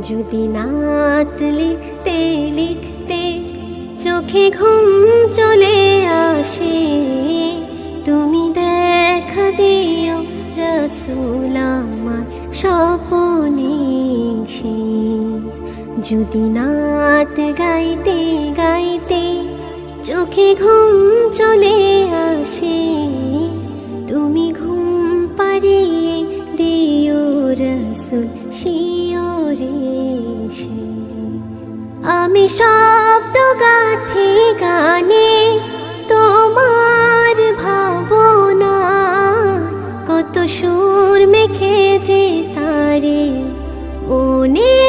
যদি নাত লিখতে লিখতে চোখে ঘুম চলে আসে, তুমি দেখা দিও রাসূল আমার স্বপনে সে। যদি নাত গাইতে গাইতে চোখে ঘুম চলে আসে, তুমি ঘুম পাড়িয়ে দিও রাসূল শিয়রে সে। আমি শব্দ গাথি গানে তোমার ভাবনা, কত সুর মেখে যে তারে মনে